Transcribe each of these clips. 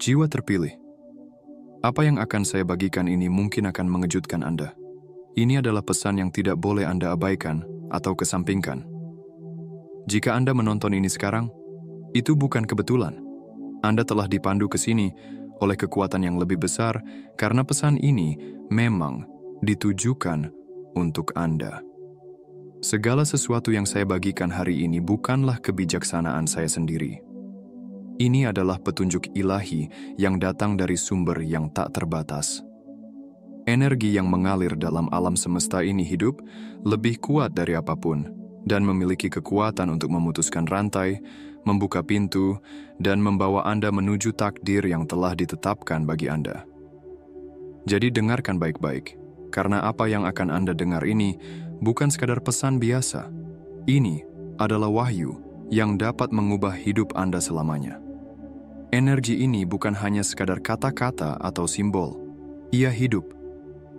Jiwa terpilih. Apa yang akan saya bagikan ini mungkin akan mengejutkan Anda. Ini adalah pesan yang tidak boleh Anda abaikan atau kesampingkan. Jika Anda menonton ini sekarang, itu bukan kebetulan. Anda telah dipandu ke sini oleh kekuatan yang lebih besar karena pesan ini memang ditujukan untuk Anda. Segala sesuatu yang saya bagikan hari ini bukanlah kebijaksanaan saya sendiri. Ini adalah petunjuk ilahi yang datang dari sumber yang tak terbatas. Energi yang mengalir dalam alam semesta ini hidup lebih kuat dari apapun dan memiliki kekuatan untuk memutuskan rantai, membuka pintu, dan membawa Anda menuju takdir yang telah ditetapkan bagi Anda. Jadi dengarkan baik-baik, karena apa yang akan Anda dengar ini bukan sekadar pesan biasa. Ini adalah wahyu yang dapat mengubah hidup Anda selamanya. Energi ini bukan hanya sekadar kata-kata atau simbol. Ia hidup,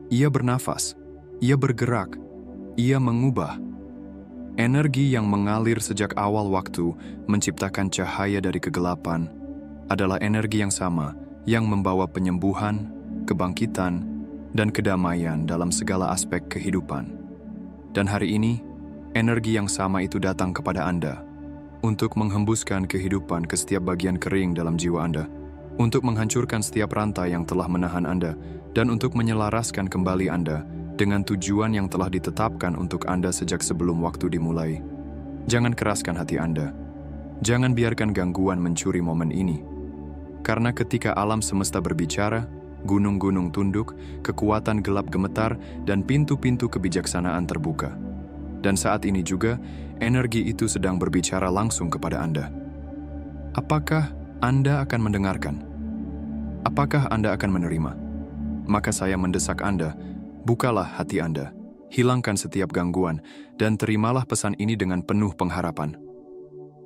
ia bernafas, ia bergerak, ia mengubah. Energi yang mengalir sejak awal waktu menciptakan cahaya dari kegelapan adalah energi yang sama yang membawa penyembuhan, kebangkitan, dan kedamaian dalam segala aspek kehidupan. Dan hari ini, energi yang sama itu datang kepada Anda untuk menghembuskan kehidupan ke setiap bagian kering dalam jiwa Anda, untuk menghancurkan setiap rantai yang telah menahan Anda, dan untuk menyelaraskan kembali Anda dengan tujuan yang telah ditetapkan untuk Anda sejak sebelum waktu dimulai. Jangan keraskan hati Anda. Jangan biarkan gangguan mencuri momen ini. Karena ketika alam semesta berbicara, gunung-gunung tunduk, kekuatan gelap gemetar, dan pintu-pintu kebijaksanaan terbuka. Dan saat ini juga, energi itu sedang berbicara langsung kepada Anda. Apakah Anda akan mendengarkan? Apakah Anda akan menerima? Maka saya mendesak Anda, bukalah hati Anda, hilangkan setiap gangguan, dan terimalah pesan ini dengan penuh pengharapan.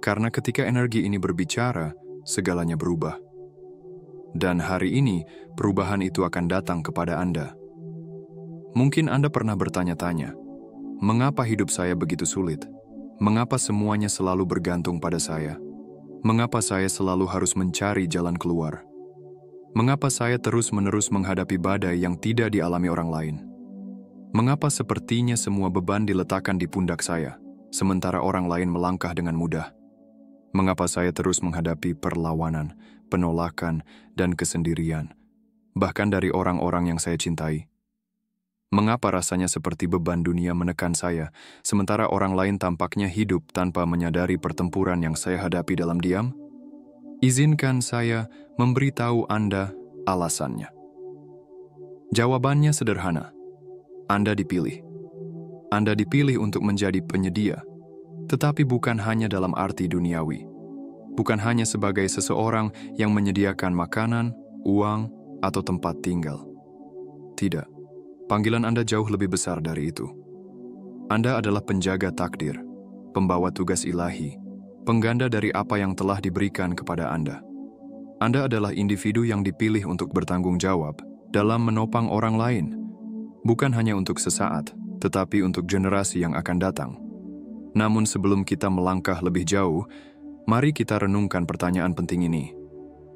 Karena ketika energi ini berbicara, segalanya berubah. Dan hari ini, perubahan itu akan datang kepada Anda. Mungkin Anda pernah bertanya-tanya, mengapa hidup saya begitu sulit? Mengapa semuanya selalu bergantung pada saya? Mengapa saya selalu harus mencari jalan keluar? Mengapa saya terus-menerus menghadapi badai yang tidak dialami orang lain? Mengapa sepertinya semua beban diletakkan di pundak saya, sementara orang lain melangkah dengan mudah? Mengapa saya terus menghadapi perlawanan, penolakan, dan kesendirian, bahkan dari orang-orang yang saya cintai? Mengapa rasanya seperti beban dunia menekan saya, sementara orang lain tampaknya hidup tanpa menyadari pertempuran yang saya hadapi dalam diam? Izinkan saya memberitahu Anda alasannya. Jawabannya sederhana. Anda dipilih. Anda dipilih untuk menjadi penyedia, tetapi bukan hanya dalam arti duniawi. Bukan hanya sebagai seseorang yang menyediakan makanan, uang, atau tempat tinggal. Tidak. Panggilan Anda jauh lebih besar dari itu. Anda adalah penjaga takdir, pembawa tugas ilahi, pengganda dari apa yang telah diberikan kepada Anda. Anda adalah individu yang dipilih untuk bertanggung jawab dalam menopang orang lain, bukan hanya untuk sesaat, tetapi untuk generasi yang akan datang. Namun sebelum kita melangkah lebih jauh, mari kita renungkan pertanyaan penting ini.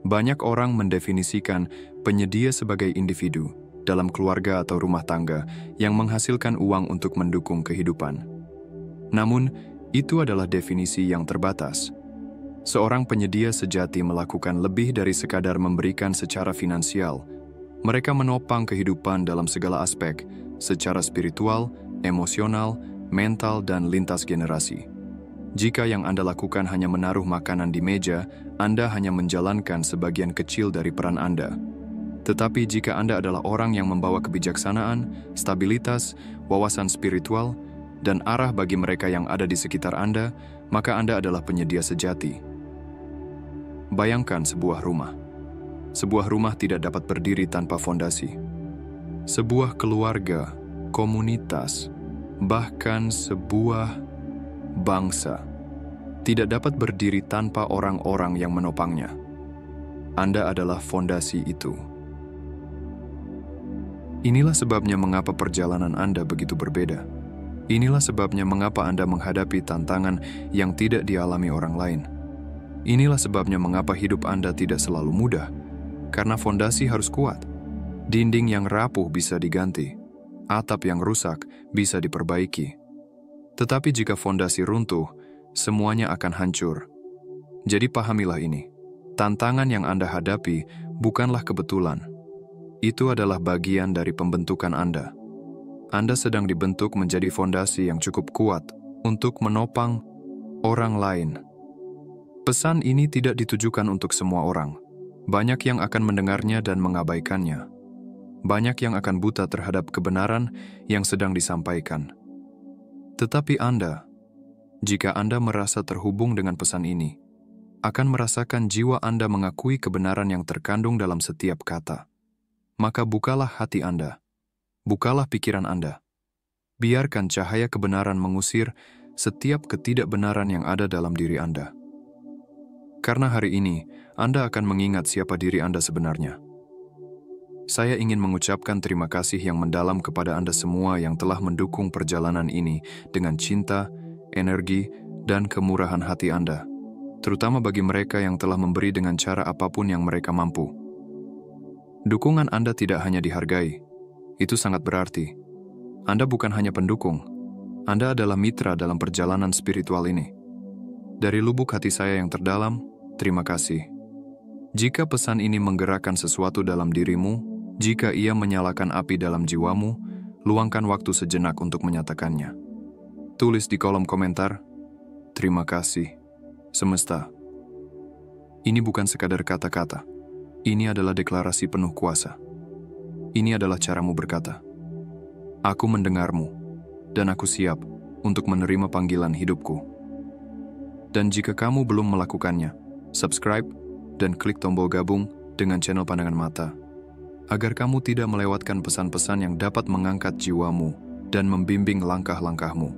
Banyak orang mendefinisikan penyedia sebagai individu dalam keluarga atau rumah tangga yang menghasilkan uang untuk mendukung kehidupan. Namun, itu adalah definisi yang terbatas. Seorang penyedia sejati melakukan lebih dari sekadar memberikan secara finansial. Mereka menopang kehidupan dalam segala aspek, secara spiritual, emosional, mental, dan lintas generasi. Jika yang Anda lakukan hanya menaruh makanan di meja, Anda hanya menjalankan sebagian kecil dari peran Anda. Tetapi jika Anda adalah orang yang membawa kebijaksanaan, stabilitas, wawasan spiritual, dan arah bagi mereka yang ada di sekitar Anda, maka Anda adalah penyedia sejati. Bayangkan sebuah rumah. Sebuah rumah tidak dapat berdiri tanpa fondasi. Sebuah keluarga, komunitas, bahkan sebuah bangsa tidak dapat berdiri tanpa orang-orang yang menopangnya. Anda adalah fondasi itu. Inilah sebabnya mengapa perjalanan Anda begitu berbeda. Inilah sebabnya mengapa Anda menghadapi tantangan yang tidak dialami orang lain. Inilah sebabnya mengapa hidup Anda tidak selalu mudah. karena fondasi harus kuat. Dinding yang rapuh bisa diganti, atap yang rusak bisa diperbaiki. Tetapi jika fondasi runtuh, semuanya akan hancur. Jadi pahamilah ini, tantangan yang Anda hadapi bukanlah kebetulan. Itu adalah bagian dari pembentukan Anda. Anda sedang dibentuk menjadi fondasi yang cukup kuat untuk menopang orang lain. Pesan ini tidak ditujukan untuk semua orang. Banyak yang akan mendengarnya dan mengabaikannya. Banyak yang akan buta terhadap kebenaran yang sedang disampaikan. Tetapi Anda, jika Anda merasa terhubung dengan pesan ini, akan merasakan jiwa Anda mengakui kebenaran yang terkandung dalam setiap kata. Maka bukalah hati Anda, bukalah pikiran Anda. Biarkan cahaya kebenaran mengusir setiap ketidakbenaran yang ada dalam diri Anda. Karena hari ini, Anda akan mengingat siapa diri Anda sebenarnya. Saya ingin mengucapkan terima kasih yang mendalam kepada Anda semua yang telah mendukung perjalanan ini dengan cinta, energi, dan kemurahan hati Anda, terutama bagi mereka yang telah memberi dengan cara apapun yang mereka mampu. Dukungan Anda tidak hanya dihargai, itu sangat berarti. Anda bukan hanya pendukung, Anda adalah mitra dalam perjalanan spiritual ini. Dari lubuk hati saya yang terdalam, terima kasih. Jika pesan ini menggerakkan sesuatu dalam dirimu, jika ia menyalakan api dalam jiwamu, luangkan waktu sejenak untuk menyatakannya. Tulis di kolom komentar, terima kasih, semesta. Ini bukan sekadar kata-kata. Ini adalah deklarasi penuh kuasa. Ini adalah caramu berkata, aku mendengarmu, dan aku siap untuk menerima panggilan hidupku. Dan jika kamu belum melakukannya, subscribe dan klik tombol gabung dengan channel Pandangan Mata, agar kamu tidak melewatkan pesan-pesan yang dapat mengangkat jiwamu dan membimbing langkah-langkahmu.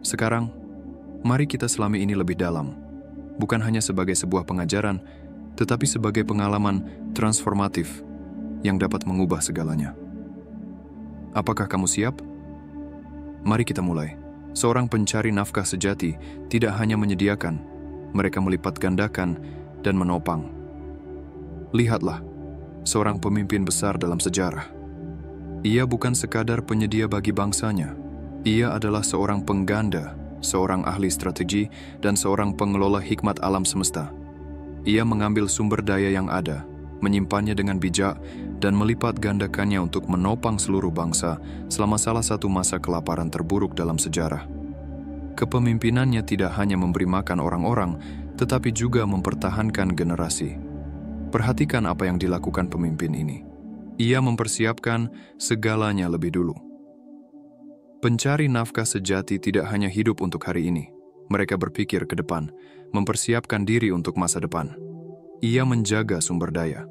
Sekarang, mari kita selami ini lebih dalam, bukan hanya sebagai sebuah pengajaran, tetapi sebagai pengalaman transformatif yang dapat mengubah segalanya. Apakah kamu siap? Mari kita mulai. Seorang pencari nafkah sejati tidak hanya menyediakan, mereka melipat gandakan dan menopang. Lihatlah, seorang pemimpin besar dalam sejarah. Ia bukan sekadar penyedia bagi bangsanya. Ia adalah seorang pengganda, seorang ahli strategi, dan seorang pengelola hikmat alam semesta. Ia mengambil sumber daya yang ada, menyimpannya dengan bijak, dan melipat gandakannya untuk menopang seluruh bangsa selama salah satu masa kelaparan terburuk dalam sejarah. Kepemimpinannya tidak hanya memberi makan orang-orang, tetapi juga mempertahankan generasi. Perhatikan apa yang dilakukan pemimpin ini. Ia mempersiapkan segalanya lebih dulu. Pencari nafkah sejati tidak hanya hidup untuk hari ini. Mereka berpikir ke depan, mempersiapkan diri untuk masa depan. Ia menjaga sumber daya.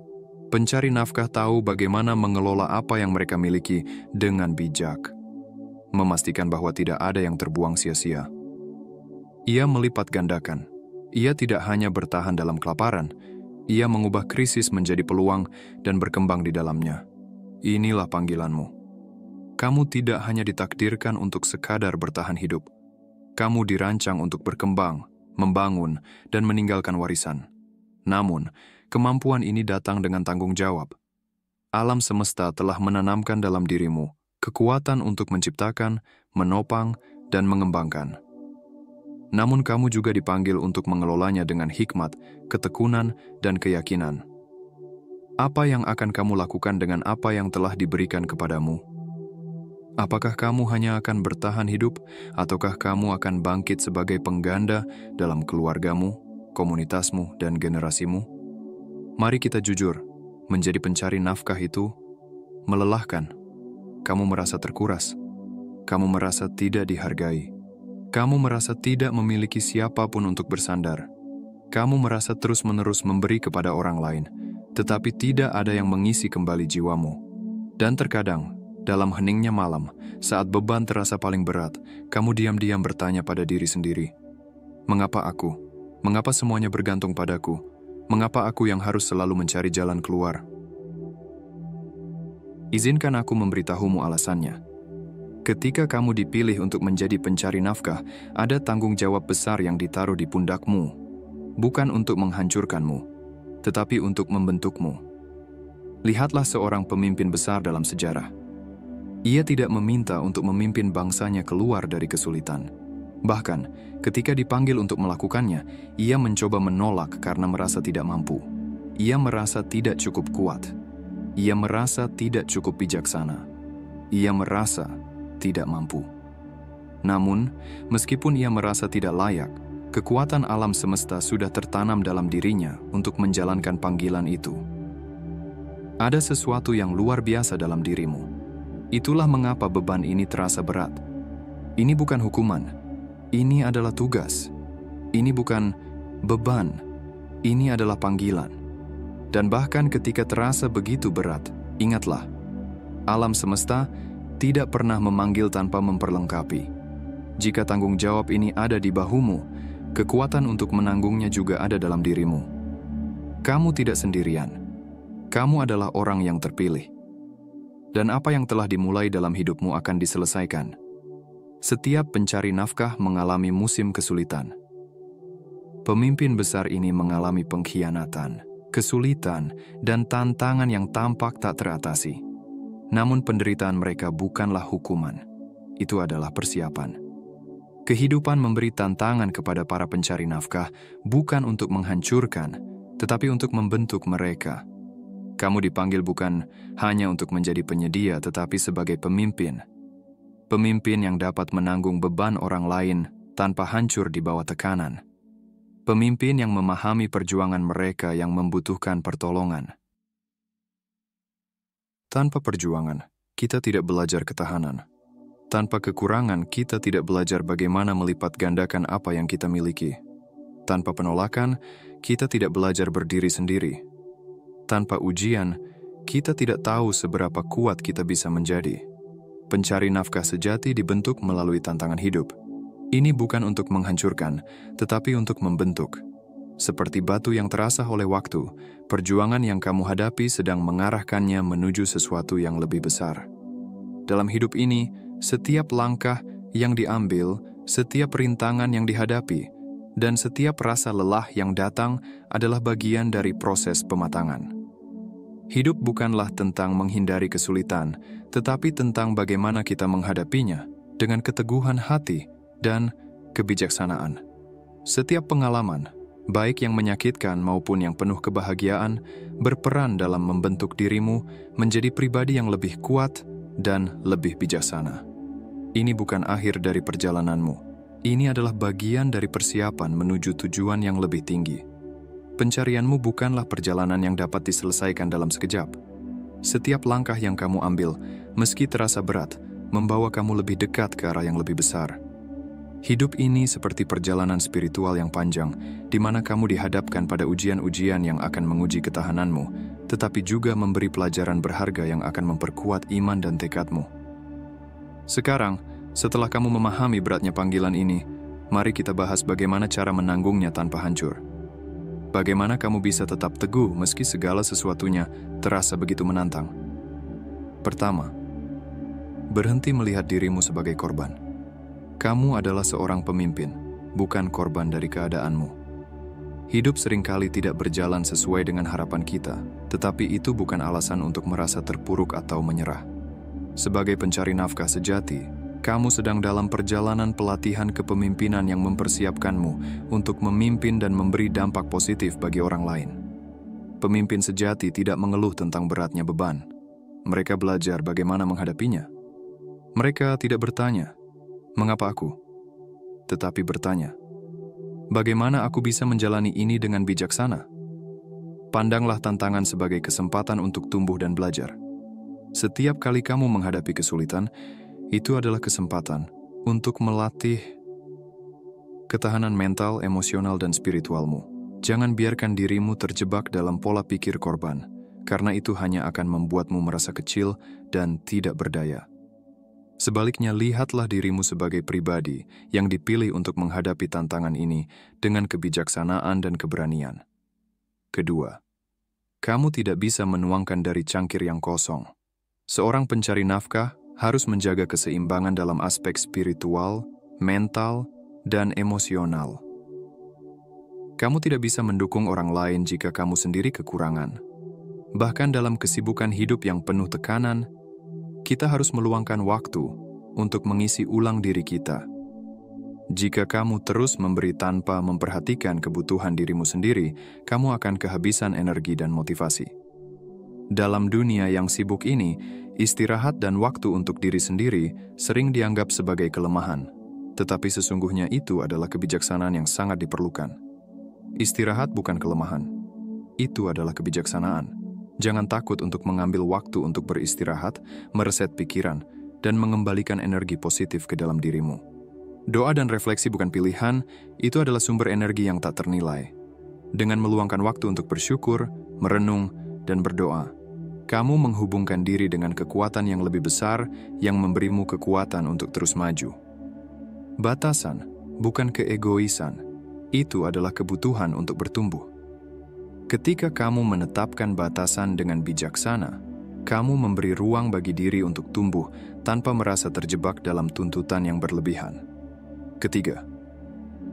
Pencari nafkah tahu bagaimana mengelola apa yang mereka miliki dengan bijak, memastikan bahwa tidak ada yang terbuang sia-sia. Ia melipat gandakan. Ia tidak hanya bertahan dalam kelaparan, ia mengubah krisis menjadi peluang dan berkembang di dalamnya. Inilah panggilanmu. Kamu tidak hanya ditakdirkan untuk sekadar bertahan hidup. Kamu dirancang untuk berkembang, membangun, dan meninggalkan warisan. Namun, kemampuan ini datang dengan tanggung jawab. Alam semesta telah menanamkan dalam dirimu kekuatan untuk menciptakan, menopang, dan mengembangkan. Namun kamu juga dipanggil untuk mengelolanya dengan hikmat, ketekunan, dan keyakinan. Apa yang akan kamu lakukan dengan apa yang telah diberikan kepadamu? Apakah kamu hanya akan bertahan hidup, ataukah kamu akan bangkit sebagai pengganda dalam keluargamu, komunitasmu, dan generasimu? Mari kita jujur, menjadi pencari nafkah itu melelahkan. Kamu merasa terkuras, kamu merasa tidak dihargai, kamu merasa tidak memiliki siapapun untuk bersandar, kamu merasa terus-menerus memberi kepada orang lain, tetapi tidak ada yang mengisi kembali jiwamu. Dan terkadang, dalam heningnya malam, saat beban terasa paling berat, kamu diam-diam bertanya pada diri sendiri, mengapa aku? Mengapa semuanya bergantung padaku? Mengapa aku yang harus selalu mencari jalan keluar? Izinkan aku memberitahumu alasannya. Ketika kamu dipilih untuk menjadi pencari nafkah, ada tanggung jawab besar yang ditaruh di pundakmu. Bukan untuk menghancurkanmu, tetapi untuk membentukmu. Lihatlah seorang pemimpin besar dalam sejarah. Ia tidak meminta untuk memimpin bangsanya keluar dari kesulitan. Bahkan, ketika dipanggil untuk melakukannya, ia mencoba menolak karena merasa tidak mampu. Ia merasa tidak cukup kuat. Ia merasa tidak cukup bijaksana. Ia merasa tidak mampu. Namun, meskipun ia merasa tidak layak, kekuatan alam semesta sudah tertanam dalam dirinya untuk menjalankan panggilan itu. Ada sesuatu yang luar biasa dalam dirimu. Itulah mengapa beban ini terasa berat. Ini bukan hukuman. Ini adalah tugas. Ini bukan beban. Ini adalah panggilan. Dan bahkan ketika terasa begitu berat, ingatlah, alam semesta tidak pernah memanggil tanpa memperlengkapi. Jika tanggung jawab ini ada di bahumu, kekuatan untuk menanggungnya juga ada dalam dirimu. Kamu tidak sendirian. Kamu adalah orang yang terpilih. Dan apa yang telah dimulai dalam hidupmu akan diselesaikan. Setiap pencari nafkah mengalami musim kesulitan. Pemimpin besar ini mengalami pengkhianatan, kesulitan, dan tantangan yang tampak tak teratasi. Namun penderitaan mereka bukanlah hukuman. Itu adalah persiapan. Kehidupan memberi tantangan kepada para pencari nafkah bukan untuk menghancurkan, tetapi untuk membentuk mereka. Kamu dipanggil bukan hanya untuk menjadi penyedia, tetapi sebagai pemimpin. Pemimpin yang dapat menanggung beban orang lain tanpa hancur di bawah tekanan. Pemimpin yang memahami perjuangan mereka yang membutuhkan pertolongan. Tanpa perjuangan, kita tidak belajar ketahanan. Tanpa kekurangan, kita tidak belajar bagaimana melipat gandakan apa yang kita miliki. Tanpa penolakan, kita tidak belajar berdiri sendiri. Tanpa ujian, kita tidak tahu seberapa kuat kita bisa menjadi. Pencari nafkah sejati dibentuk melalui tantangan hidup. Ini bukan untuk menghancurkan, tetapi untuk membentuk. Seperti batu yang terasah oleh waktu, perjuangan yang kamu hadapi sedang mengarahkannya menuju sesuatu yang lebih besar. Dalam hidup ini, setiap langkah yang diambil, setiap rintangan yang dihadapi, dan setiap rasa lelah yang datang adalah bagian dari proses pematangan. Hidup bukanlah tentang menghindari kesulitan, tetapi tentang bagaimana kita menghadapinya dengan keteguhan hati dan kebijaksanaan. Setiap pengalaman, baik yang menyakitkan maupun yang penuh kebahagiaan, berperan dalam membentuk dirimu menjadi pribadi yang lebih kuat dan lebih bijaksana. Ini bukan akhir dari perjalananmu. Ini adalah bagian dari persiapan menuju tujuan yang lebih tinggi. Pencarianmu bukanlah perjalanan yang dapat diselesaikan dalam sekejap. Setiap langkah yang kamu ambil, meski terasa berat, membawa kamu lebih dekat ke arah yang lebih besar. Hidup ini seperti perjalanan spiritual yang panjang, di mana kamu dihadapkan pada ujian-ujian yang akan menguji ketahananmu, tetapi juga memberi pelajaran berharga yang akan memperkuat iman dan tekadmu. Sekarang, setelah kamu memahami beratnya panggilan ini, mari kita bahas bagaimana cara menanggungnya tanpa hancur. Bagaimana kamu bisa tetap teguh meski segala sesuatunya terasa begitu menantang? Pertama, berhenti melihat dirimu sebagai korban. Kamu adalah seorang pemimpin, bukan korban dari keadaanmu. Hidup seringkali tidak berjalan sesuai dengan harapan kita, tetapi itu bukan alasan untuk merasa terpuruk atau menyerah. Sebagai pencari nafkah sejati, kamu sedang dalam perjalanan pelatihan kepemimpinan yang mempersiapkanmu untuk memimpin dan memberi dampak positif bagi orang lain. Pemimpin sejati tidak mengeluh tentang beratnya beban. Mereka belajar bagaimana menghadapinya. Mereka tidak bertanya, "Mengapa aku?" Tetapi bertanya, "Bagaimana aku bisa menjalani ini dengan bijaksana?" Pandanglah tantangan sebagai kesempatan untuk tumbuh dan belajar. Setiap kali kamu menghadapi kesulitan, itu adalah kesempatan untuk melatih ketahanan mental, emosional, dan spiritualmu. Jangan biarkan dirimu terjebak dalam pola pikir korban, karena itu hanya akan membuatmu merasa kecil dan tidak berdaya. Sebaliknya, lihatlah dirimu sebagai pribadi yang dipilih untuk menghadapi tantangan ini dengan kebijaksanaan dan keberanian. Kedua, kamu tidak bisa menuangkan dari cangkir yang kosong. Seorang pencari nafkah harus menjaga keseimbangan dalam aspek spiritual, mental, dan emosional. Kamu tidak bisa mendukung orang lain jika kamu sendiri kekurangan. Bahkan dalam kesibukan hidup yang penuh tekanan, kita harus meluangkan waktu untuk mengisi ulang diri kita. Jika kamu terus memberi tanpa memperhatikan kebutuhan dirimu sendiri, kamu akan kehabisan energi dan motivasi. Dalam dunia yang sibuk ini, istirahat dan waktu untuk diri sendiri sering dianggap sebagai kelemahan, tetapi sesungguhnya itu adalah kebijaksanaan yang sangat diperlukan. Istirahat bukan kelemahan, itu adalah kebijaksanaan. Jangan takut untuk mengambil waktu untuk beristirahat, mereset pikiran, dan mengembalikan energi positif ke dalam dirimu. Doa dan refleksi bukan pilihan, itu adalah sumber energi yang tak ternilai. Dengan meluangkan waktu untuk bersyukur, merenung, dan berdoa, kamu menghubungkan diri dengan kekuatan yang lebih besar yang memberimu kekuatan untuk terus maju. Batasan bukan keegoisan, itu adalah kebutuhan untuk bertumbuh. Ketika kamu menetapkan batasan dengan bijaksana, kamu memberi ruang bagi diri untuk tumbuh tanpa merasa terjebak dalam tuntutan yang berlebihan. Ketiga,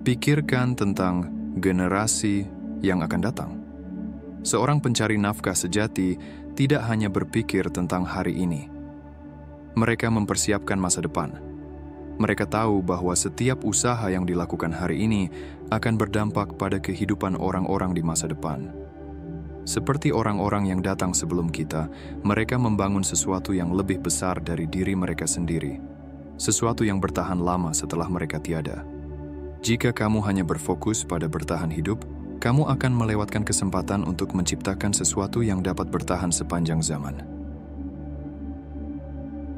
pikirkan tentang generasi yang akan datang. Seorang pencari nafkah sejati tidak hanya berpikir tentang hari ini. Mereka mempersiapkan masa depan. Mereka tahu bahwa setiap usaha yang dilakukan hari ini akan berdampak pada kehidupan orang-orang di masa depan. Seperti orang-orang yang datang sebelum kita, mereka membangun sesuatu yang lebih besar dari diri mereka sendiri. Sesuatu yang bertahan lama setelah mereka tiada. Jika kamu hanya berfokus pada bertahan hidup, kamu akan melewatkan kesempatan untuk menciptakan sesuatu yang dapat bertahan sepanjang zaman.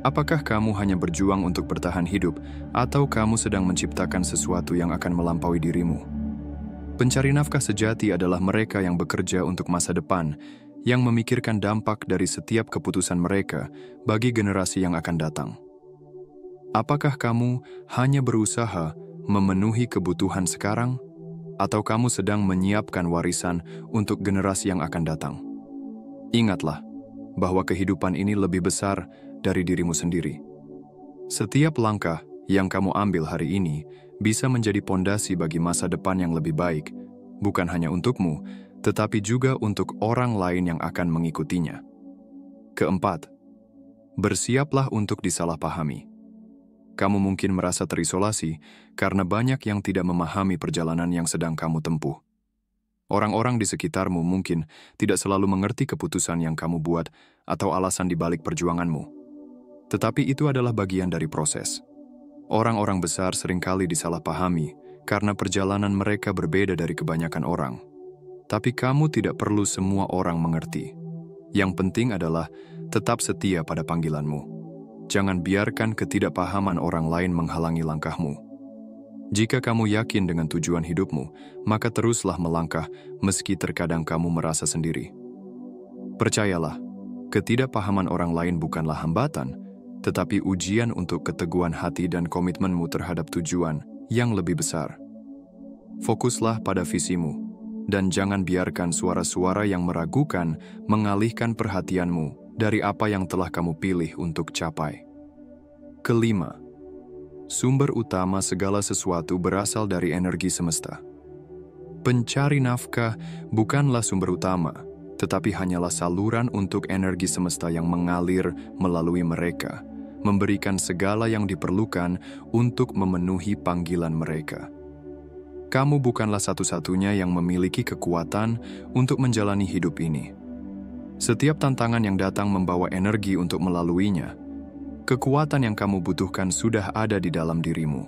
Apakah kamu hanya berjuang untuk bertahan hidup, atau kamu sedang menciptakan sesuatu yang akan melampaui dirimu? Pencari nafkah sejati adalah mereka yang bekerja untuk masa depan, yang memikirkan dampak dari setiap keputusan mereka bagi generasi yang akan datang. Apakah kamu hanya berusaha memenuhi kebutuhan sekarang, atau kamu sedang menyiapkan warisan untuk generasi yang akan datang? Ingatlah bahwa kehidupan ini lebih besar dari dirimu sendiri. Setiap langkah yang kamu ambil hari ini bisa menjadi pondasi bagi masa depan yang lebih baik, bukan hanya untukmu, tetapi juga untuk orang lain yang akan mengikutinya. Keempat, bersiaplah untuk disalahpahami. Kamu mungkin merasa terisolasi karena banyak yang tidak memahami perjalanan yang sedang kamu tempuh. Orang-orang di sekitarmu mungkin tidak selalu mengerti keputusan yang kamu buat atau alasan di balik perjuanganmu. Tetapi itu adalah bagian dari proses. Orang-orang besar seringkali disalahpahami karena perjalanan mereka berbeda dari kebanyakan orang. Tapi kamu tidak perlu semua orang mengerti. Yang penting adalah tetap setia pada panggilanmu. Jangan biarkan ketidakpahaman orang lain menghalangi langkahmu. Jika kamu yakin dengan tujuan hidupmu, maka teruslah melangkah meski terkadang kamu merasa sendiri. Percayalah, ketidakpahaman orang lain bukanlah hambatan, tetapi ujian untuk keteguhan hati dan komitmenmu terhadap tujuan yang lebih besar. Fokuslah pada visimu, dan jangan biarkan suara-suara yang meragukan mengalihkan perhatianmu dari apa yang telah kamu pilih untuk capai. Kelima, sumber utama segala sesuatu berasal dari energi semesta. Pencari nafkah bukanlah sumber utama, tetapi hanyalah saluran untuk energi semesta yang mengalir melalui mereka, memberikan segala yang diperlukan untuk memenuhi panggilan mereka. Kamu bukanlah satu-satunya yang memiliki kekuatan untuk menjalani hidup ini. Setiap tantangan yang datang membawa energi untuk melaluinya. Kekuatan yang kamu butuhkan sudah ada di dalam dirimu.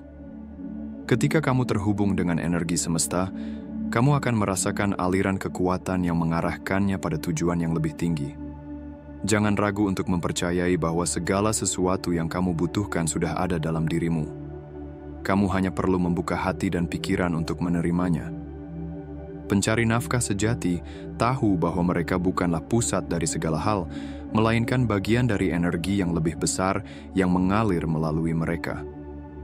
Ketika kamu terhubung dengan energi semesta, kamu akan merasakan aliran kekuatan yang mengarahkannya pada tujuan yang lebih tinggi. Jangan ragu untuk mempercayai bahwa segala sesuatu yang kamu butuhkan sudah ada dalam dirimu. Kamu hanya perlu membuka hati dan pikiran untuk menerimanya. Pencari nafkah sejati tahu bahwa mereka bukanlah pusat dari segala hal, melainkan bagian dari energi yang lebih besar yang mengalir melalui mereka.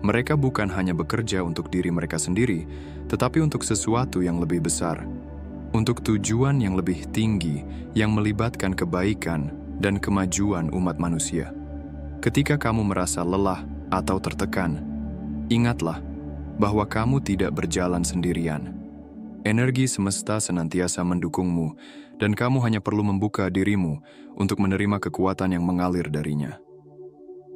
Mereka bukan hanya bekerja untuk diri mereka sendiri, tetapi untuk sesuatu yang lebih besar, untuk tujuan yang lebih tinggi yang melibatkan kebaikan dan kemajuan umat manusia. Ketika kamu merasa lelah atau tertekan, ingatlah bahwa kamu tidak berjalan sendirian. Energi semesta senantiasa mendukungmu, dan kamu hanya perlu membuka dirimu untuk menerima kekuatan yang mengalir darinya.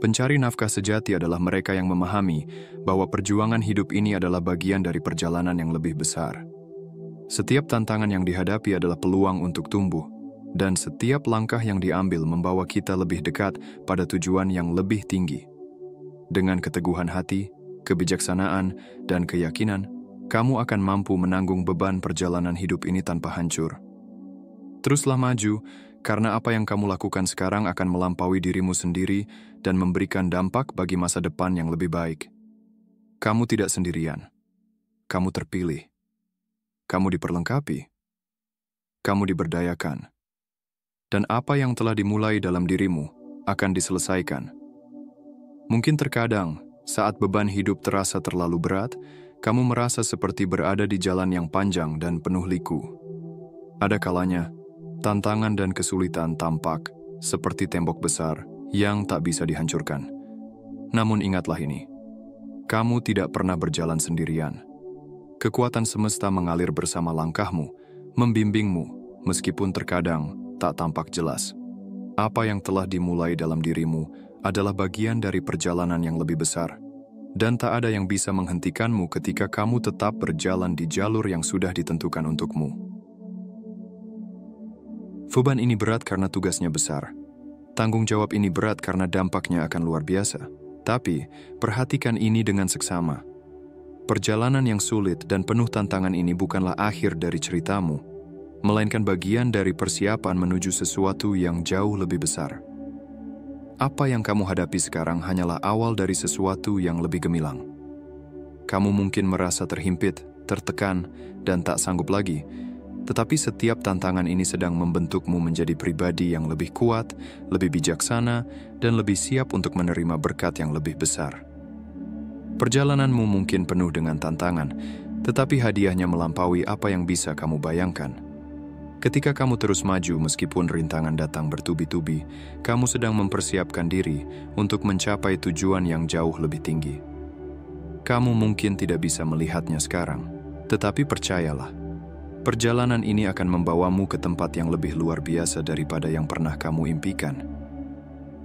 Pencari nafkah sejati adalah mereka yang memahami bahwa perjuangan hidup ini adalah bagian dari perjalanan yang lebih besar. Setiap tantangan yang dihadapi adalah peluang untuk tumbuh, dan setiap langkah yang diambil membawa kita lebih dekat pada tujuan yang lebih tinggi. Dengan keteguhan hati, kebijaksanaan, dan keyakinan, kamu akan mampu menanggung beban perjalanan hidup ini tanpa hancur. Teruslah maju, karena apa yang kamu lakukan sekarang akan melampaui dirimu sendiri dan memberikan dampak bagi masa depan yang lebih baik. Kamu tidak sendirian. Kamu terpilih. Kamu diperlengkapi. Kamu diberdayakan. Dan apa yang telah dimulai dalam dirimu akan diselesaikan. Mungkin terkadang, saat beban hidup terasa terlalu berat, kamu merasa seperti berada di jalan yang panjang dan penuh liku. Ada kalanya, tantangan dan kesulitan tampak seperti tembok besar yang tak bisa dihancurkan. Namun ingatlah ini, kamu tidak pernah berjalan sendirian. Kekuatan semesta mengalir bersama langkahmu, membimbingmu, meskipun terkadang tak tampak jelas. Apa yang telah dimulai dalam dirimu adalah bagian dari perjalanan yang lebih besar. Dan tak ada yang bisa menghentikanmu ketika kamu tetap berjalan di jalur yang sudah ditentukan untukmu. Beban ini berat karena tugasnya besar. Tanggung jawab ini berat karena dampaknya akan luar biasa. Tapi, perhatikan ini dengan seksama. Perjalanan yang sulit dan penuh tantangan ini bukanlah akhir dari ceritamu, melainkan bagian dari persiapan menuju sesuatu yang jauh lebih besar. Apa yang kamu hadapi sekarang hanyalah awal dari sesuatu yang lebih gemilang. Kamu mungkin merasa terhimpit, tertekan, dan tak sanggup lagi. Tetapi setiap tantangan ini sedang membentukmu menjadi pribadi yang lebih kuat, lebih bijaksana, dan lebih siap untuk menerima berkat yang lebih besar. Perjalananmu mungkin penuh dengan tantangan, tetapi hadiahnya melampaui apa yang bisa kamu bayangkan. Ketika kamu terus maju meskipun rintangan datang bertubi-tubi, kamu sedang mempersiapkan diri untuk mencapai tujuan yang jauh lebih tinggi. Kamu mungkin tidak bisa melihatnya sekarang, tetapi percayalah, perjalanan ini akan membawamu ke tempat yang lebih luar biasa daripada yang pernah kamu impikan.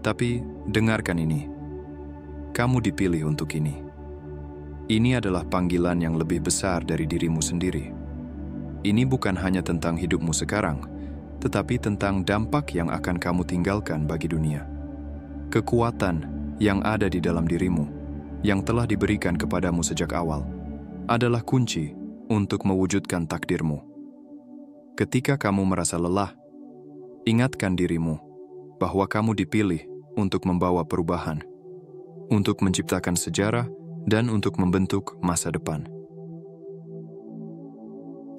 Tapi, dengarkan ini. Kamu dipilih untuk ini. Ini adalah panggilan yang lebih besar dari dirimu sendiri. Ini bukan hanya tentang hidupmu sekarang, tetapi tentang dampak yang akan kamu tinggalkan bagi dunia. Kekuatan yang ada di dalam dirimu, yang telah diberikan kepadamu sejak awal, adalah kunci untuk mewujudkan takdirmu. Ketika kamu merasa lelah, ingatkan dirimu bahwa kamu dipilih untuk membawa perubahan, untuk menciptakan sejarah, dan untuk membentuk masa depan.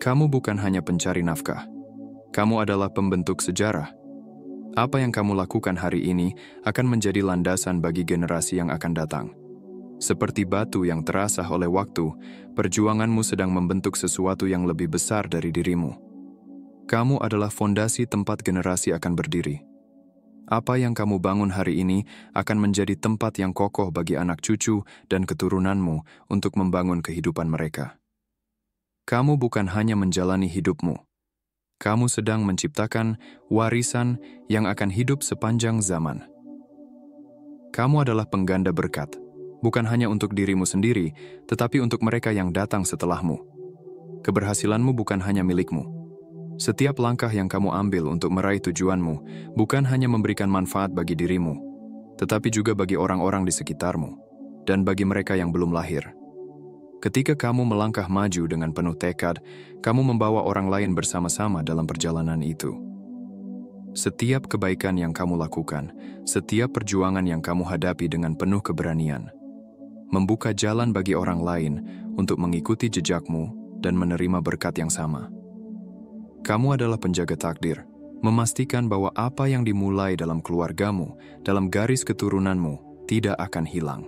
Kamu bukan hanya pencari nafkah. Kamu adalah pembentuk sejarah. Apa yang kamu lakukan hari ini akan menjadi landasan bagi generasi yang akan datang. Seperti batu yang terasah oleh waktu, perjuanganmu sedang membentuk sesuatu yang lebih besar dari dirimu. Kamu adalah fondasi tempat generasi akan berdiri. Apa yang kamu bangun hari ini akan menjadi tempat yang kokoh bagi anak cucu dan keturunanmu untuk membangun kehidupan mereka. Kamu bukan hanya menjalani hidupmu. Kamu sedang menciptakan warisan yang akan hidup sepanjang zaman. Kamu adalah pengganda berkat, bukan hanya untuk dirimu sendiri, tetapi untuk mereka yang datang setelahmu. Keberhasilanmu bukan hanya milikmu. Setiap langkah yang kamu ambil untuk meraih tujuanmu bukan hanya memberikan manfaat bagi dirimu, tetapi juga bagi orang-orang di sekitarmu dan bagi mereka yang belum lahir. Ketika kamu melangkah maju dengan penuh tekad, kamu membawa orang lain bersama-sama dalam perjalanan itu. Setiap kebaikan yang kamu lakukan, setiap perjuangan yang kamu hadapi dengan penuh keberanian, membuka jalan bagi orang lain untuk mengikuti jejakmu dan menerima berkat yang sama. Kamu adalah penjaga takdir, memastikan bahwa apa yang dimulai dalam keluargamu, dalam garis keturunanmu, tidak akan hilang.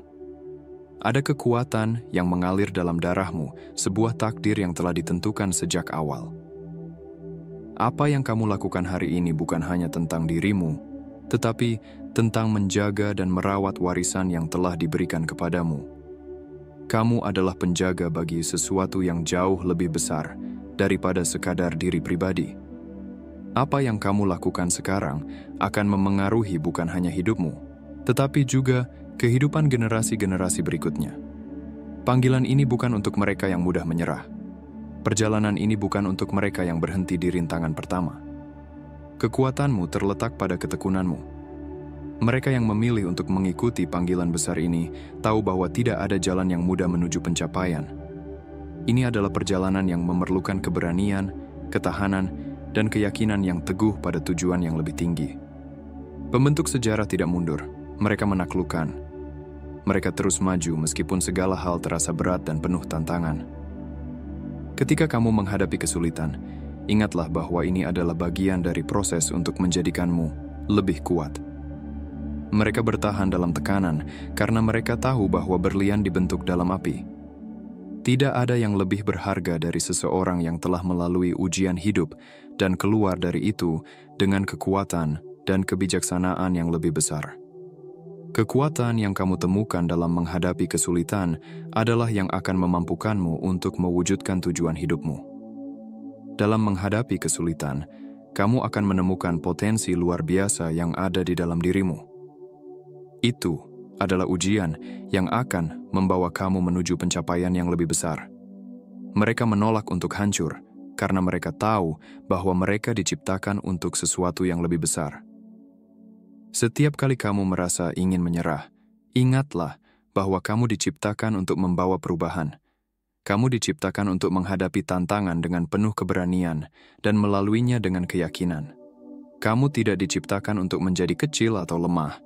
Ada kekuatan yang mengalir dalam darahmu, sebuah takdir yang telah ditentukan sejak awal. Apa yang kamu lakukan hari ini bukan hanya tentang dirimu, tetapi tentang menjaga dan merawat warisan yang telah diberikan kepadamu. Kamu adalah penjaga bagi sesuatu yang jauh lebih besar daripada sekadar diri pribadi. Apa yang kamu lakukan sekarang akan memengaruhi bukan hanya hidupmu, tetapi juga kehidupan generasi-generasi berikutnya. Panggilan ini bukan untuk mereka yang mudah menyerah. Perjalanan ini bukan untuk mereka yang berhenti di rintangan pertama. Kekuatanmu terletak pada ketekunanmu. Mereka yang memilih untuk mengikuti panggilan besar ini tahu bahwa tidak ada jalan yang mudah menuju pencapaian. Ini adalah perjalanan yang memerlukan keberanian, ketahanan, dan keyakinan yang teguh pada tujuan yang lebih tinggi. Pembentuk sejarah tidak mundur, mereka menaklukkan. Mereka terus maju meskipun segala hal terasa berat dan penuh tantangan. Ketika kamu menghadapi kesulitan, ingatlah bahwa ini adalah bagian dari proses untuk menjadikanmu lebih kuat. Mereka bertahan dalam tekanan karena mereka tahu bahwa berlian dibentuk dalam api. Tidak ada yang lebih berharga dari seseorang yang telah melalui ujian hidup dan keluar dari itu dengan kekuatan dan kebijaksanaan yang lebih besar. Kekuatan yang kamu temukan dalam menghadapi kesulitan adalah yang akan memampukanmu untuk mewujudkan tujuan hidupmu. Dalam menghadapi kesulitan, kamu akan menemukan potensi luar biasa yang ada di dalam dirimu. Itu adalah ujian yang akan membawa kamu menuju pencapaian yang lebih besar. Mereka menolak untuk hancur karena mereka tahu bahwa mereka diciptakan untuk sesuatu yang lebih besar. Setiap kali kamu merasa ingin menyerah, ingatlah bahwa kamu diciptakan untuk membawa perubahan. Kamu diciptakan untuk menghadapi tantangan dengan penuh keberanian dan melaluinya dengan keyakinan. Kamu tidak diciptakan untuk menjadi kecil atau lemah.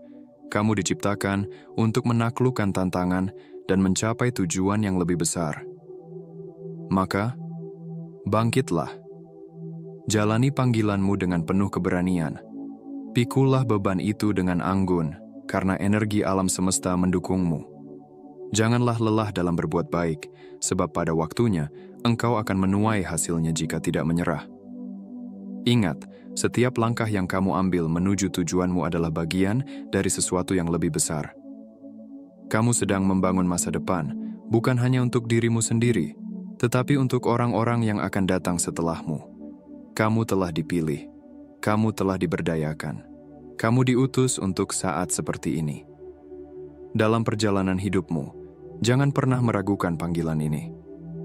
Kamu diciptakan untuk menaklukkan tantangan dan mencapai tujuan yang lebih besar. Maka, bangkitlah. Jalani panggilanmu dengan penuh keberanian. Pikulah beban itu dengan anggun, karena energi alam semesta mendukungmu. Janganlah lelah dalam berbuat baik, sebab pada waktunya engkau akan menuai hasilnya jika tidak menyerah. Ingat, setiap langkah yang kamu ambil menuju tujuanmu adalah bagian dari sesuatu yang lebih besar. Kamu sedang membangun masa depan, bukan hanya untuk dirimu sendiri, tetapi untuk orang-orang yang akan datang setelahmu. Kamu telah dipilih, kamu telah diberdayakan, kamu diutus untuk saat seperti ini. Dalam perjalanan hidupmu, jangan pernah meragukan panggilan ini.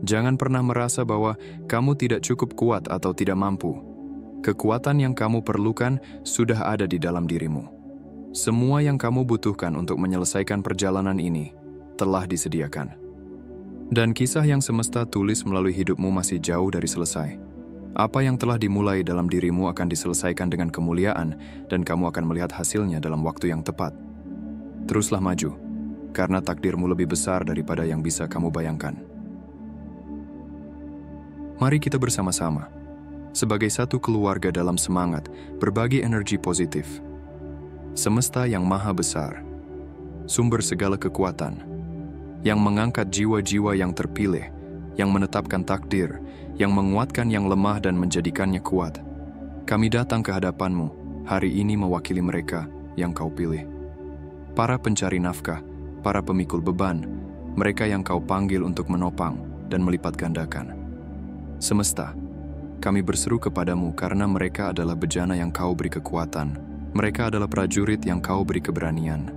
Jangan pernah merasa bahwa kamu tidak cukup kuat atau tidak mampu. Kekuatan yang kamu perlukan sudah ada di dalam dirimu. Semua yang kamu butuhkan untuk menyelesaikan perjalanan ini telah disediakan. Dan kisah yang semesta tulis melalui hidupmu masih jauh dari selesai. Apa yang telah dimulai dalam dirimu akan diselesaikan dengan kemuliaan, dan kamu akan melihat hasilnya dalam waktu yang tepat. Teruslah maju, karena takdirmu lebih besar daripada yang bisa kamu bayangkan. Mari kita bersama-sama, sebagai satu keluarga dalam semangat, berbagi energi positif. Semesta yang maha besar, sumber segala kekuatan, yang mengangkat jiwa-jiwa yang terpilih, yang menetapkan takdir, yang menguatkan yang lemah dan menjadikannya kuat. Kami datang ke hadapanmu hari ini mewakili mereka yang kau pilih. Para pencari nafkah, para pemikul beban, mereka yang kau panggil untuk menopang dan melipat gandakan. Semesta, kami berseru kepadamu karena mereka adalah bejana yang kau beri kekuatan. Mereka adalah prajurit yang kau beri keberanian.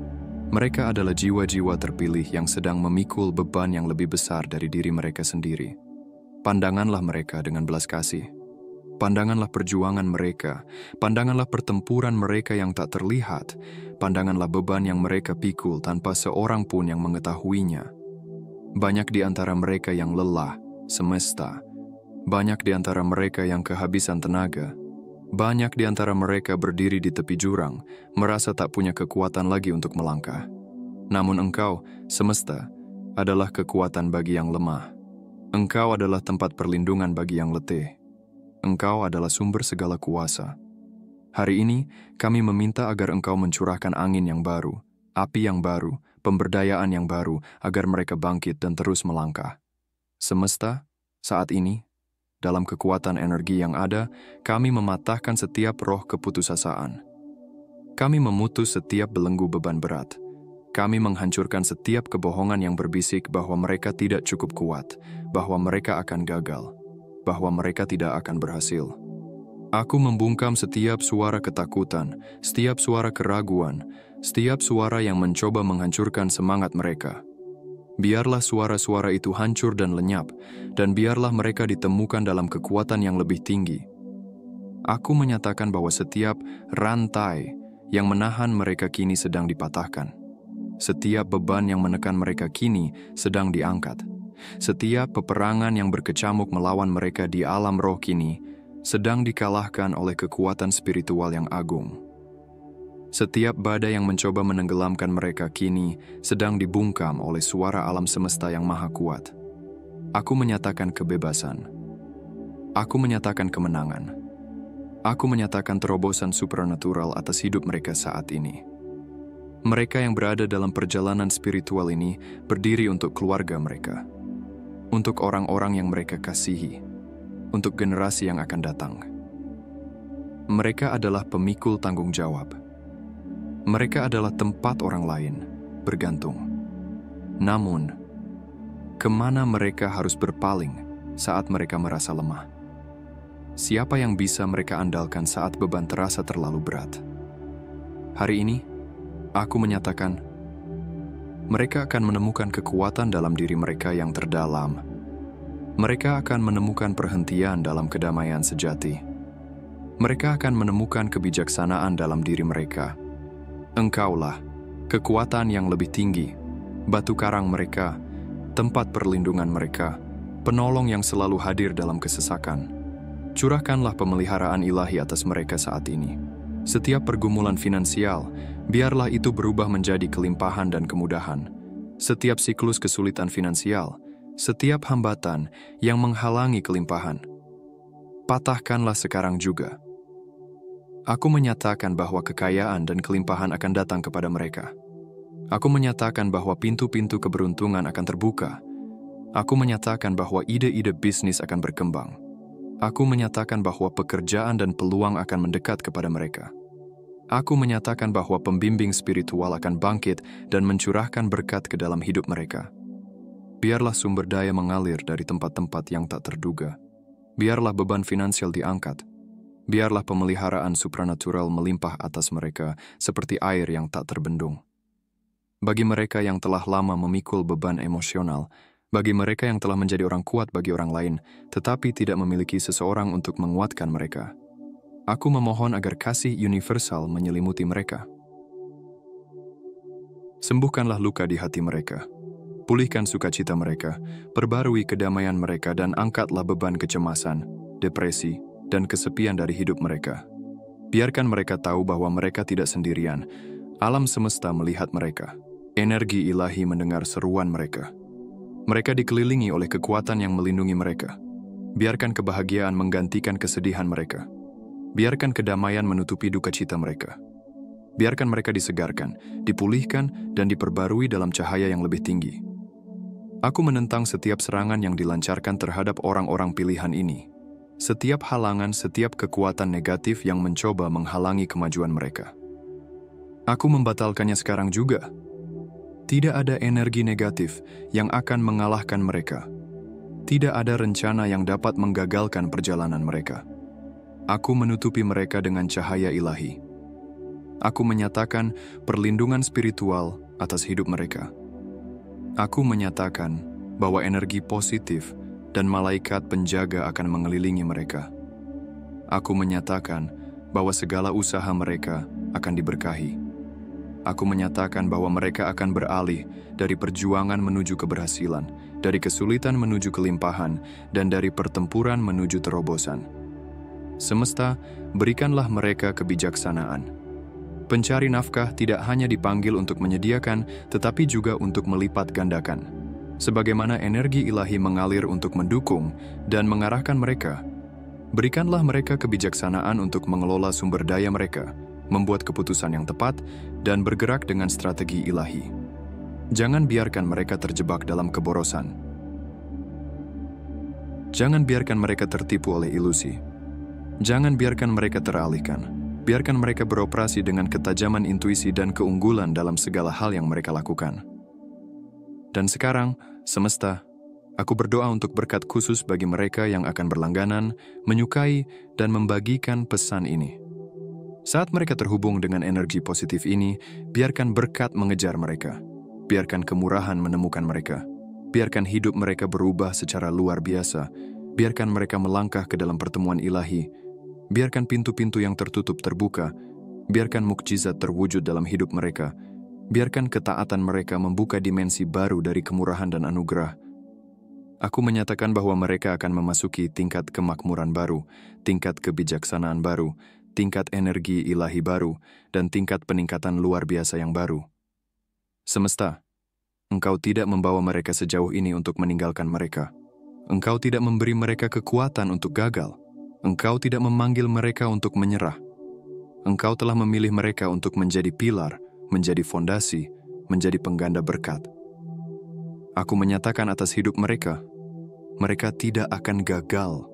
Mereka adalah jiwa-jiwa terpilih yang sedang memikul beban yang lebih besar dari diri mereka sendiri. Pandanganlah mereka dengan belas kasih. Pandanganlah perjuangan mereka. Pandanganlah pertempuran mereka yang tak terlihat. Pandanganlah beban yang mereka pikul tanpa seorang pun yang mengetahuinya. Banyak di antara mereka yang lelah, semesta. Banyak di antara mereka yang kehabisan tenaga. Banyak di antara mereka berdiri di tepi jurang, merasa tak punya kekuatan lagi untuk melangkah. Namun engkau, semesta, adalah kekuatan bagi yang lemah. Engkau adalah tempat perlindungan bagi yang letih. Engkau adalah sumber segala kuasa. Hari ini, kami meminta agar engkau mencurahkan angin yang baru, api yang baru, pemberdayaan yang baru, agar mereka bangkit dan terus melangkah. Semesta, saat ini, dalam kekuatan energi yang ada, kami mematahkan setiap roh keputusasaan. Kami memutus setiap belenggu beban berat. Kami menghancurkan setiap kebohongan yang berbisik bahwa mereka tidak cukup kuat, bahwa mereka akan gagal. bahwa mereka tidak akan berhasil. Aku membungkam setiap suara ketakutan, setiap suara keraguan, setiap suara yang mencoba menghancurkan semangat mereka. Biarlah suara-suara itu hancur dan lenyap, dan biarlah mereka ditemukan dalam kekuatan yang lebih tinggi. Aku menyatakan bahwa setiap rantai yang menahan mereka kini sedang dipatahkan. Setiap beban yang menekan mereka kini sedang diangkat. Setiap peperangan yang berkecamuk melawan mereka di alam roh kini sedang dikalahkan oleh kekuatan spiritual yang agung. Setiap badai yang mencoba menenggelamkan mereka kini sedang dibungkam oleh suara alam semesta yang maha kuat. Aku menyatakan kebebasan. Aku menyatakan kemenangan. Aku menyatakan terobosan supranatural atas hidup mereka saat ini. Mereka yang berada dalam perjalanan spiritual ini berdiri untuk keluarga mereka, untuk orang-orang yang mereka kasihi, untuk generasi yang akan datang. Mereka adalah pemikul tanggung jawab. Mereka adalah tempat orang lain bergantung. Namun, kemana mereka harus berpaling saat mereka merasa lemah? Siapa yang bisa mereka andalkan saat beban terasa terlalu berat? Hari ini, aku menyatakan, mereka akan menemukan kekuatan dalam diri mereka yang terdalam. Mereka akan menemukan perhentian dalam kedamaian sejati. Mereka akan menemukan kebijaksanaan dalam diri mereka. Engkaulah kekuatan yang lebih tinggi, batu karang mereka, tempat perlindungan mereka, penolong yang selalu hadir dalam kesesakan. Curahkanlah pemeliharaan ilahi atas mereka saat ini. Setiap pergumulan finansial, biarlah itu berubah menjadi kelimpahan dan kemudahan. Setiap siklus kesulitan finansial, setiap hambatan yang menghalangi kelimpahan, patahkanlah sekarang juga. Aku menyatakan bahwa kekayaan dan kelimpahan akan datang kepada mereka. Aku menyatakan bahwa pintu-pintu keberuntungan akan terbuka. Aku menyatakan bahwa ide-ide bisnis akan berkembang. Aku menyatakan bahwa pekerjaan dan peluang akan mendekat kepada mereka. Aku menyatakan bahwa pembimbing spiritual akan bangkit dan mencurahkan berkat ke dalam hidup mereka. Biarlah sumber daya mengalir dari tempat-tempat yang tak terduga. Biarlah beban finansial diangkat. Biarlah pemeliharaan supranatural melimpah atas mereka seperti air yang tak terbendung. Bagi mereka yang telah lama memikul beban emosional, bagi mereka yang telah menjadi orang kuat bagi orang lain, tetapi tidak memiliki seseorang untuk menguatkan mereka, aku memohon agar kasih universal menyelimuti mereka. Sembuhkanlah luka di hati mereka. Pulihkan sukacita mereka, perbarui kedamaian mereka, dan angkatlah beban kecemasan, depresi, dan kesepian dari hidup mereka. Biarkan mereka tahu bahwa mereka tidak sendirian. Alam semesta melihat mereka. Energi ilahi mendengar seruan mereka. Mereka dikelilingi oleh kekuatan yang melindungi mereka. Biarkan kebahagiaan menggantikan kesedihan mereka. Biarkan kedamaian menutupi duka cita mereka. Biarkan mereka disegarkan, dipulihkan, dan diperbarui dalam cahaya yang lebih tinggi. Aku menentang setiap serangan yang dilancarkan terhadap orang-orang pilihan ini. Setiap halangan, setiap kekuatan negatif yang mencoba menghalangi kemajuan mereka. Aku membatalkannya sekarang juga. Tidak ada energi negatif yang akan mengalahkan mereka. Tidak ada rencana yang dapat menggagalkan perjalanan mereka. Aku menutupi mereka dengan cahaya ilahi. Aku menyatakan perlindungan spiritual atas hidup mereka. Aku menyatakan bahwa energi positif dan malaikat penjaga akan mengelilingi mereka. Aku menyatakan bahwa segala usaha mereka akan diberkahi. Aku menyatakan bahwa mereka akan beralih dari perjuangan menuju keberhasilan, dari kesulitan menuju kelimpahan, dan dari pertempuran menuju terobosan. Semesta, berikanlah mereka kebijaksanaan. Pencari nafkah tidak hanya dipanggil untuk menyediakan, tetapi juga untuk melipat gandakan. Sebagaimana energi ilahi mengalir untuk mendukung dan mengarahkan mereka, berikanlah mereka kebijaksanaan untuk mengelola sumber daya mereka, membuat keputusan yang tepat, dan bergerak dengan strategi ilahi. Jangan biarkan mereka terjebak dalam keborosan. Jangan biarkan mereka tertipu oleh ilusi. Jangan biarkan mereka teralihkan. Biarkan mereka beroperasi dengan ketajaman intuisi dan keunggulan dalam segala hal yang mereka lakukan. Dan sekarang, semesta, Aku berdoa untuk berkat khusus bagi mereka yang akan berlangganan, menyukai, dan membagikan pesan ini. Saat mereka terhubung dengan energi positif ini, biarkan berkat mengejar mereka. Biarkan kemurahan menemukan mereka. Biarkan hidup mereka berubah secara luar biasa. Biarkan mereka melangkah ke dalam pertemuan ilahi. Biarkan pintu-pintu yang tertutup terbuka. Biarkan mukjizat terwujud dalam hidup mereka. Biarkan ketaatan mereka membuka dimensi baru dari kemurahan dan anugerah. Aku menyatakan bahwa mereka akan memasuki tingkat kemakmuran baru, tingkat kebijaksanaan baru, tingkat energi ilahi baru, dan tingkat peningkatan luar biasa yang baru. Semesta, Engkau tidak membawa mereka sejauh ini untuk meninggalkan mereka. Engkau tidak memberi mereka kekuatan untuk gagal. Engkau tidak memanggil mereka untuk menyerah. Engkau telah memilih mereka untuk menjadi pilar, menjadi fondasi, menjadi pengganda berkat. Aku menyatakan atas hidup mereka, mereka tidak akan gagal.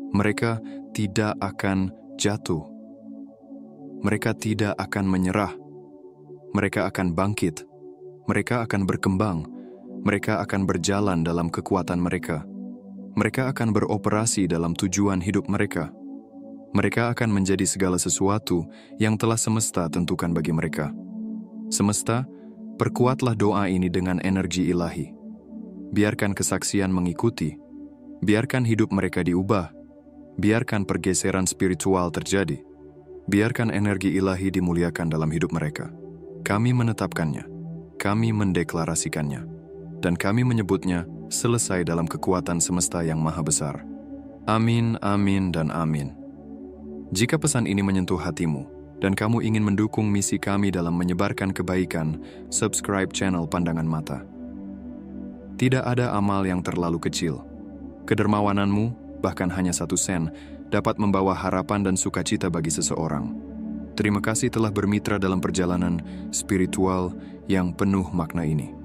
Mereka tidak akan jatuh. Mereka tidak akan menyerah. Mereka akan bangkit. Mereka akan berkembang. Mereka akan berjalan dalam kekuatan mereka. Mereka akan beroperasi dalam tujuan hidup mereka. Mereka akan menjadi segala sesuatu yang telah semesta tentukan bagi mereka. Semesta, perkuatlah doa ini dengan energi ilahi. Biarkan kesaksian mengikuti. Biarkan hidup mereka diubah. Biarkan pergeseran spiritual terjadi. Biarkan energi ilahi dimuliakan dalam hidup mereka. Kami menetapkannya. Kami mendeklarasikannya. Dan kami menyebutnya selesai dalam kekuatan semesta yang maha besar. Amin, amin, dan amin. Jika pesan ini menyentuh hatimu, dan kamu ingin mendukung misi kami dalam menyebarkan kebaikan, subscribe channel Pandangan Mata. Tidak ada amal yang terlalu kecil. Kedermawananmu, bahkan hanya 1 sen, dapat membawa harapan dan sukacita bagi seseorang. Terima kasih telah bermitra dalam perjalanan spiritual yang penuh makna ini.